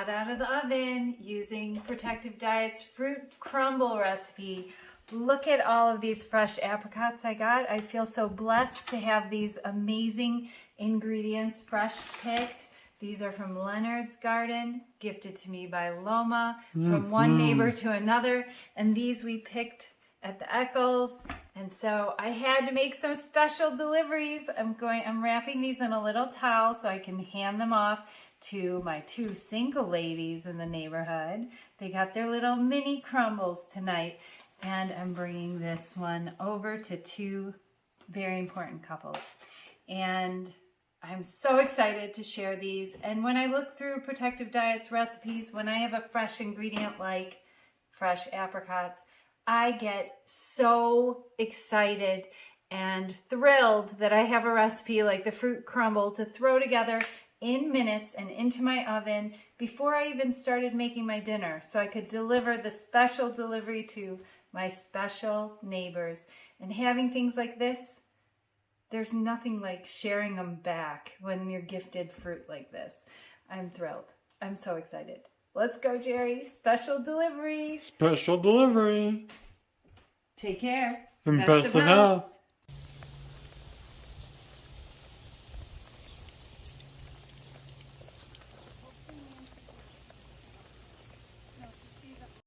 hot out of the oven using Protective Diet's Fruit Crumble recipe. Look at all of these fresh apricots I got. I feel so blessed to have these amazing ingredients fresh picked. These are from Leonard's garden, gifted to me by Loma, from one neighbor to another. And these we picked at the Eccles. And so I had to make some special deliveries. I'm wrapping these in a little towel so I can hand them off to my two single ladies in the neighborhood. They got their little mini crumbles tonight. And I'm bringing this one over to two very important couples. And I'm so excited to share these. And when I look through Protective Diet's recipes, when I have a fresh ingredient like fresh apricots, I get so excited and thrilled that I have a recipe like the Fruit Crumble to throw together in minutes and into my oven before I even started making my dinner, so I could deliver the special delivery to my special neighbors. And having things like this, there's nothing like sharing them back when you're gifted fruit like this. I'm thrilled. I'm so excited. Let's go, Jerry. Special delivery. Special delivery. Take care. And best of health.